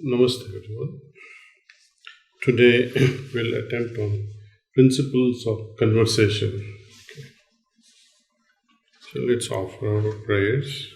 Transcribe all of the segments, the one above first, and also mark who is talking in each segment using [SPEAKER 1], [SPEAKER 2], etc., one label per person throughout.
[SPEAKER 1] Namaste everyone. Today we'll attempt on principles of conversation. So let's offer our prayers.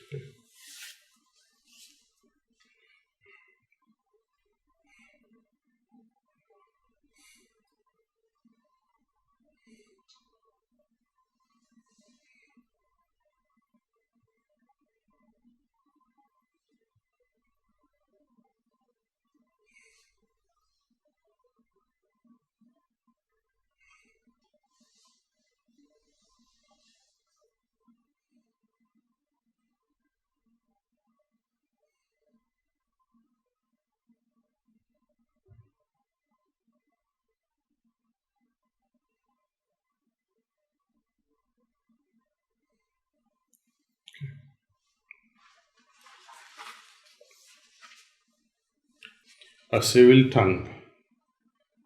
[SPEAKER 1] A civil tongue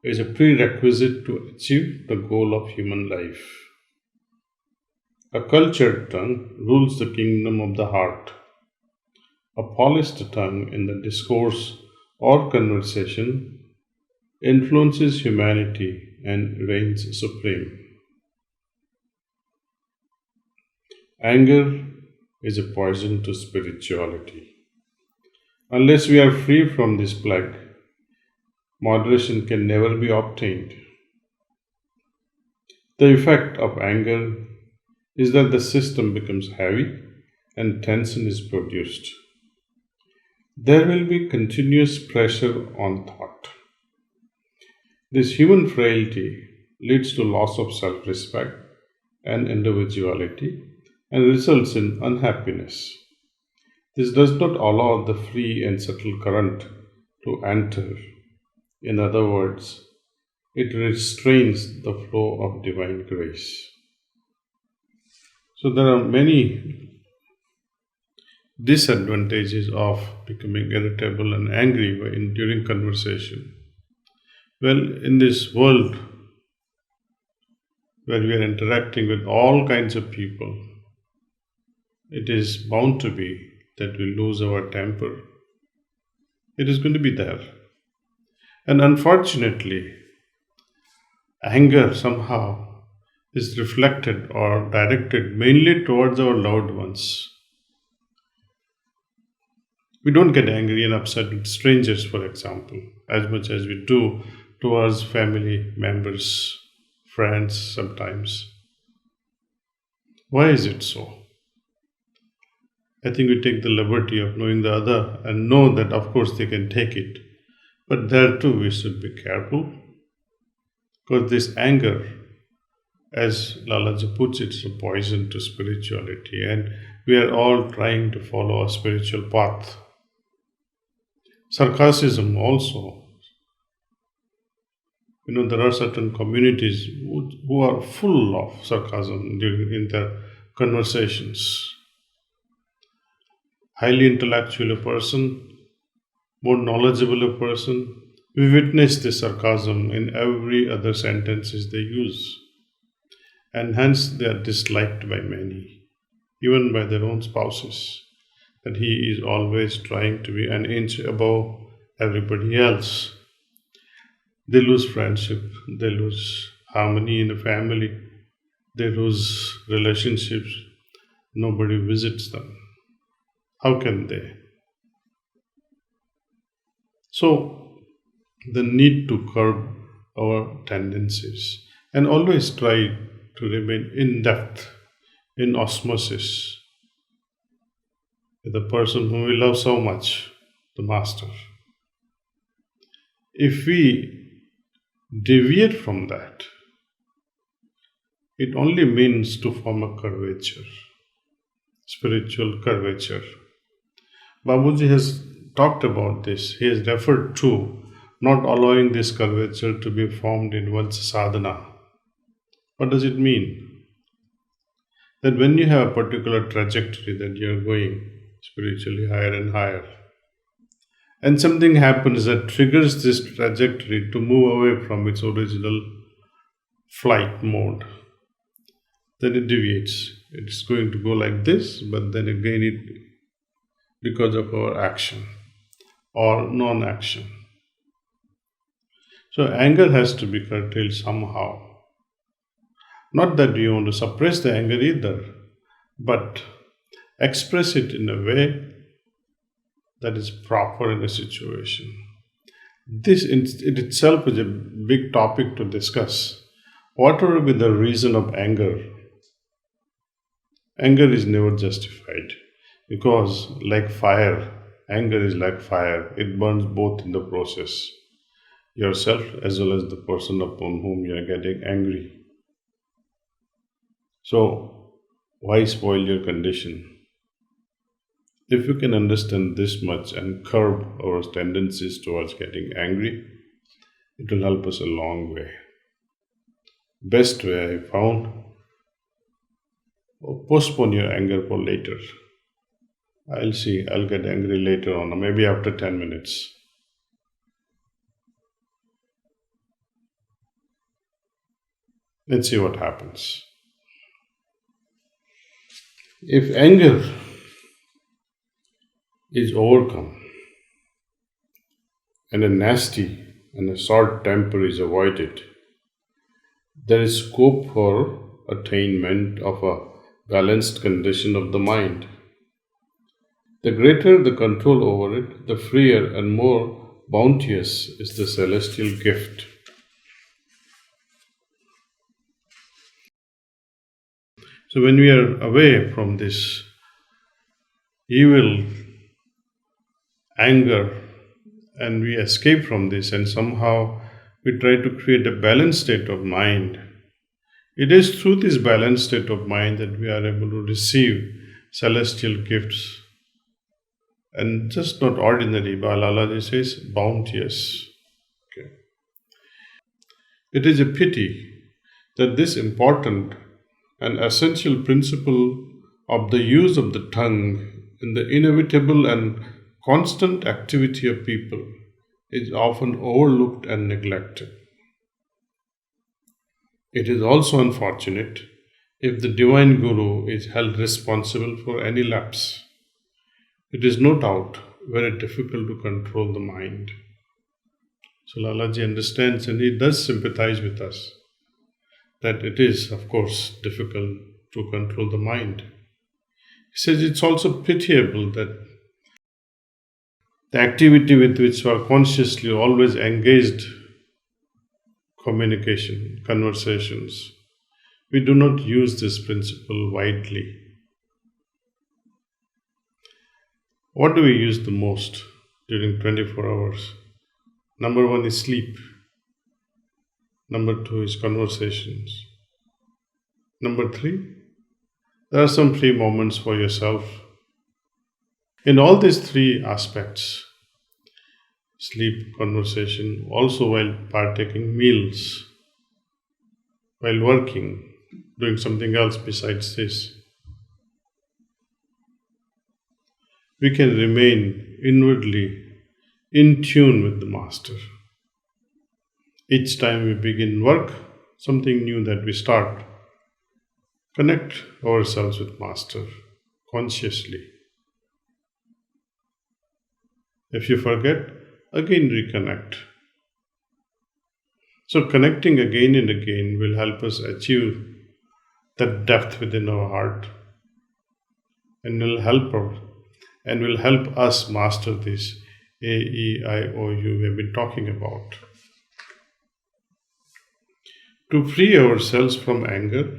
[SPEAKER 1] is a prerequisite to achieve the goal of human life. A cultured tongue rules the kingdom of the heart. A polished tongue in the discourse or conversation influences humanity and reigns supreme. Anger is a poison to spirituality. Unless we are free from this plague, moderation can never be obtained. The effect of anger is that the system becomes heavy and tension is produced. There will be continuous pressure on thought. This human frailty leads to loss of self respect and individuality and results in unhappiness. This does not allow the free and subtle current to enter. In other words, it restrains the flow of divine grace. So, there are many disadvantages of becoming irritable and angry during conversation. Well, in this world where we are interacting with all kinds of people, it is bound to be that we lose our temper. It is going to be there. And unfortunately, anger somehow is reflected or directed mainly towards our loved ones. We don't get angry and upset with strangers, for example, as much as we do towards family members, friends sometimes. Why is it so? I think we take the liberty of knowing the other and know that, of course, they can take it. But there too, we should be careful because this anger, as Lalaji puts it, is a poison to spirituality, and we are all trying to follow a spiritual path. Sarcasm also. There are certain communities who are full of sarcasm in their conversations. Highly intellectual a person, more knowledgeable a person, we witness this sarcasm in every other sentences they use. And hence they are disliked by many, even by their own spouses, that he is always trying to be an inch above everybody else. They lose friendship, they lose harmony in a family, they lose relationships, nobody visits them. How can they? So, the need to curb our tendencies and always try to remain in depth, in osmosis with the person whom we love so much, the Master. If we deviate from that, it only means to form a curvature, spiritual curvature. Babuji has talked about this. He has referred to not allowing this curvature to be formed in one's sadhana. What does it mean? That when you have a particular trajectory that you are going spiritually higher and higher, and something happens that triggers this trajectory to move away from its original flight mode, then it deviates. It's going to go like this, but then again because of our action. or non action. So, anger has to be curtailed somehow. Not that you want to suppress the anger either, but express it in a way that is proper in a situation. This in it itself is a big topic to discuss. Whatever be the reason of anger, anger is never justified because, like fire, anger is like fire. It burns both in the process, yourself as well as the person upon whom you are getting angry. So, why spoil your condition? If you can understand this much and curb our tendencies towards getting angry, it will help us a long way. Best way I found, postpone your anger for later. I'll see, I'll get angry later on, or maybe after 10 minutes. Let's see what happens. If anger is overcome and a nasty and a short temper is avoided, there is scope for attainment of a balanced condition of the mind. The greater the control over it, the freer and more bounteous is the celestial gift. So, when we are away from this evil anger and we escape from this and somehow we try to create a balanced state of mind, it is through this balanced state of mind that we are able to receive celestial gifts, and just not ordinary, but Lalaji says bounteous. Okay. It is a pity that this important and essential principle of the use of the tongue in the inevitable and constant activity of people is often overlooked and neglected. It is also unfortunate if the divine guru is held responsible for any lapse. It is no doubt very difficult to control the mind. So Lalaji understands and he does sympathize with us that it is, of course, difficult to control the mind. He says it's also pitiable that the activity with which we are consciously always engaged, communication, conversations, we do not use this principle widely. What do we use the most during 24 hours? Number one is sleep. Number two is conversations. Number three, there are some free moments for yourself. In all these three aspects, sleep, conversation, also while partaking meals, while working, doing something else besides this, we can remain inwardly in tune with the Master. Each time we begin work, something new that we start, connect ourselves with Master consciously. If you forget, again reconnect. So connecting again and again will help us achieve that depth within our heart and will help us master this AEIOU we have been talking about. To free ourselves from anger,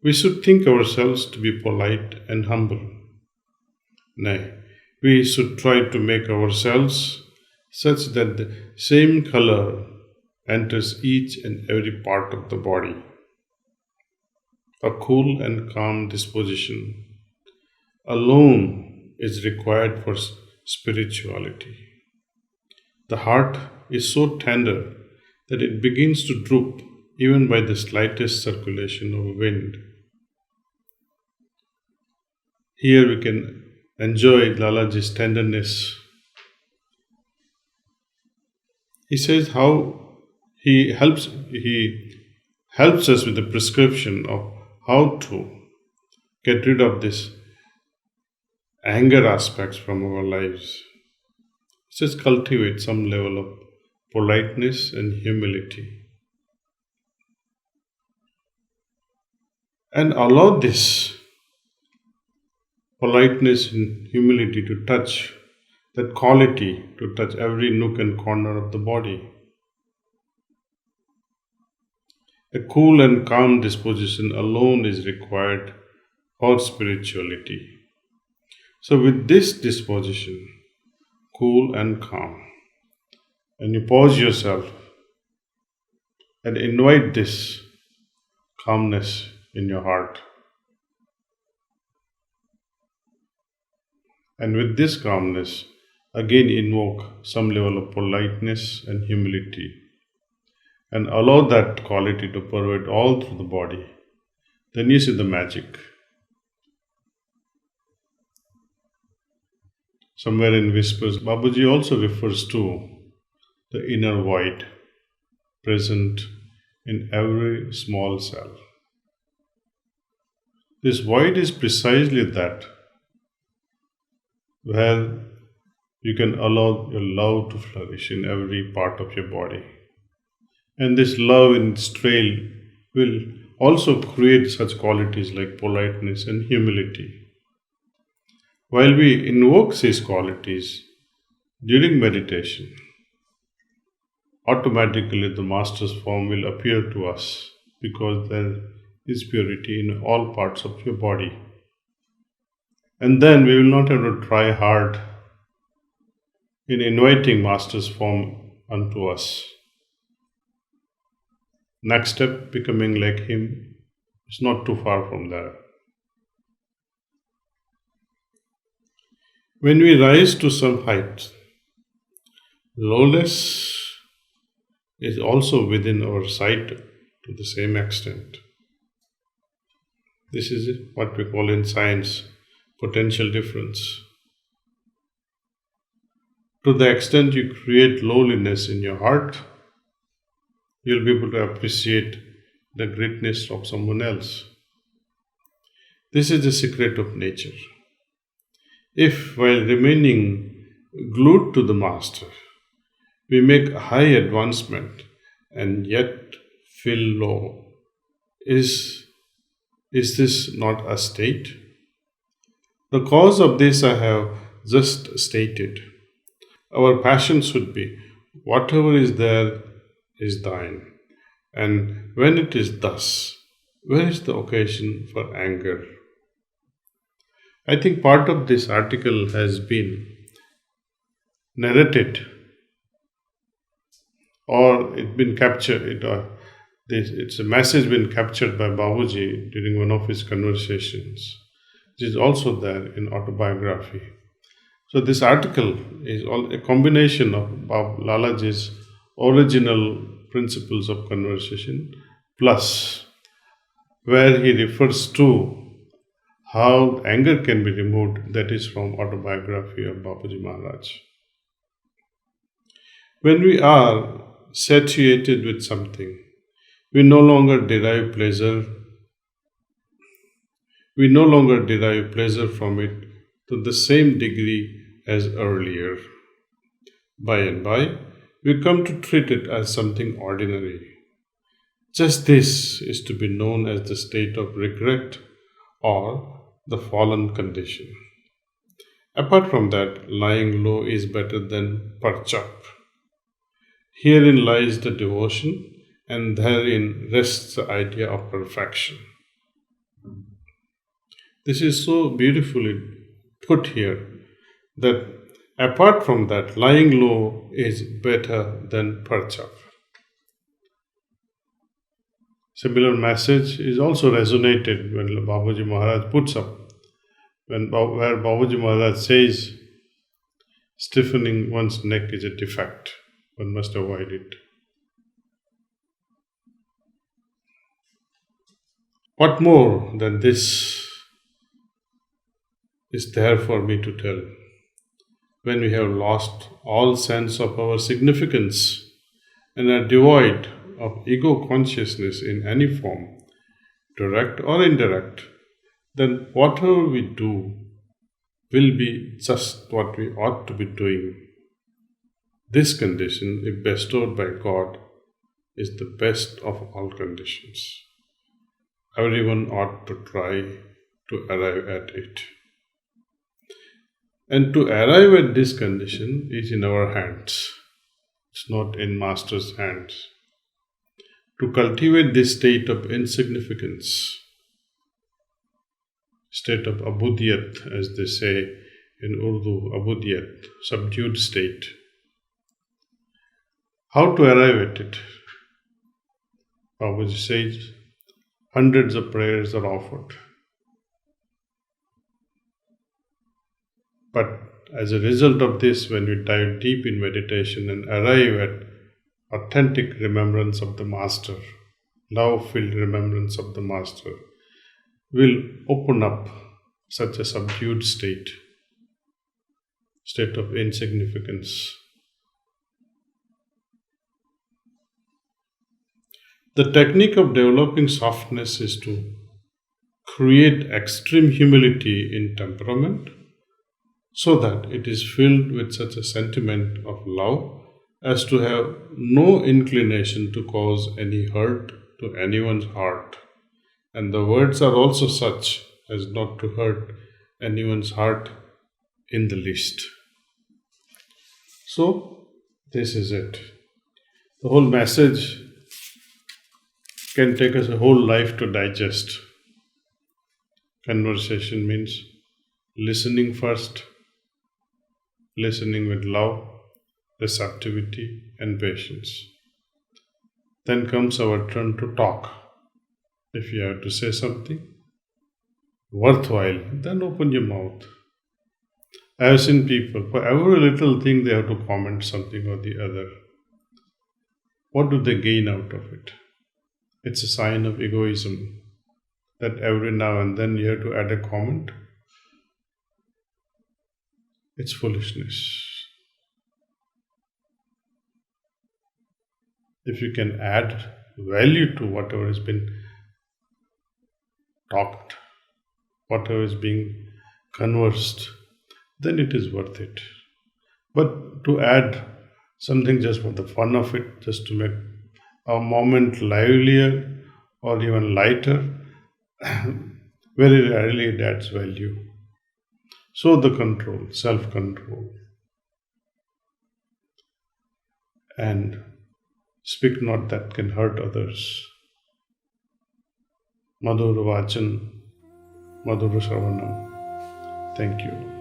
[SPEAKER 1] we should think ourselves to be polite and humble. Nay, we should try to make ourselves such that the same color enters each and every part of the body. A cool and calm disposition alone is required for spirituality. The heart is so tender that it begins to droop even by the slightest circulation of wind. Here we can enjoy Lalaji's tenderness. He says how he helps us with the prescription of how to get rid of this anger aspects from our lives. Just cultivate some level of politeness and humility. And allow this politeness and humility to touch, that quality to touch every nook and corner of the body. A cool and calm disposition alone is required for spirituality. So, with this disposition, cool and calm, and you pause yourself and invite this calmness in your heart. And with this calmness, again invoke some level of politeness and humility and allow that quality to pervade all through the body. Then you see the magic. Somewhere in Whispers, Babaji also refers to the inner void present in every small cell. This void is precisely that where you can allow your love to flourish in every part of your body. And this love in its trail will also create such qualities like politeness and humility. While we invoke these qualities during meditation, automatically the Master's form will appear to us because there is purity in all parts of your body. And then we will not have to try hard in inviting Master's form unto us. Next step, becoming like Him, is not too far from there. When we rise to some height, lowness is also within our sight to the same extent. This is what we call in science potential difference. To the extent you create lowliness in your heart, you'll be able to appreciate the greatness of someone else. This is the secret of nature. If, while remaining glued to the Master, we make high advancement and yet feel low, is this not a state? The cause of this I have just stated. Our passion should be, whatever is there is thine. And when it is thus, where is the occasion for anger? I think part of this article has been narrated or it's been captured. It's a message been captured by Babaji during one of his conversations. It is also there in autobiography. So this article is a combination of Bab Lalaji's original principles of conversation plus where he refers to how anger can be removed, that is from autobiography of Babaji Maharaj. When we are satiated with something, we no longer derive pleasure. We no longer derive pleasure from it to the same degree as earlier. By and by, we come to treat it as something ordinary. Just this is to be known as the state of regret or the fallen condition. Apart from that, lying low is better than perch up. Herein lies the devotion, and therein rests the idea of perfection. This is so beautifully put here that apart from that, lying low is better than perch up. Similar message is also resonated when Babaji Maharaj puts up, where Babaji Maharaj says, stiffening one's neck is a defect, one must avoid it. What more than this is there for me to tell? When we have lost all sense of our significance and are devoid of ego consciousness in any form, direct or indirect, then whatever we do will be just what we ought to be doing. This condition, if bestowed by God, is the best of all conditions. Everyone ought to try to arrive at it. And to arrive at this condition is in our hands. It's not in Master's hands. To cultivate this state of insignificance, state of abudiyat, as they say in Urdu, abudiyat, subdued state. How to arrive at it? Babaji says, hundreds of prayers are offered. But as a result of this, when we dive deep in meditation and arrive at authentic remembrance of the Master, love-filled remembrance of the Master, will open up such a subdued state of insignificance. The technique of developing softness is to create extreme humility in temperament so that it is filled with such a sentiment of love as to have no inclination to cause any hurt to anyone's heart. And the words are also such as not to hurt anyone's heart in the least. So, this is it. The whole message can take us a whole life to digest. Conversation means listening first, listening with love, receptivity, and patience. Then comes our turn to talk. If you have to say something worthwhile, then open your mouth. I have seen people, for every little thing they have to comment something or the other. What do they gain out of it? It's a sign of egoism that every now and then you have to add a comment. It's foolishness. If you can add value to whatever has been talked, whatever is being conversed, then it is worth it. But to add something just for the fun of it, just to make a moment livelier or even lighter, very rarely it adds value. So the control, self-control, and speak not that can hurt others. Madhur Vachan, Madhur Shravanam. Thank you.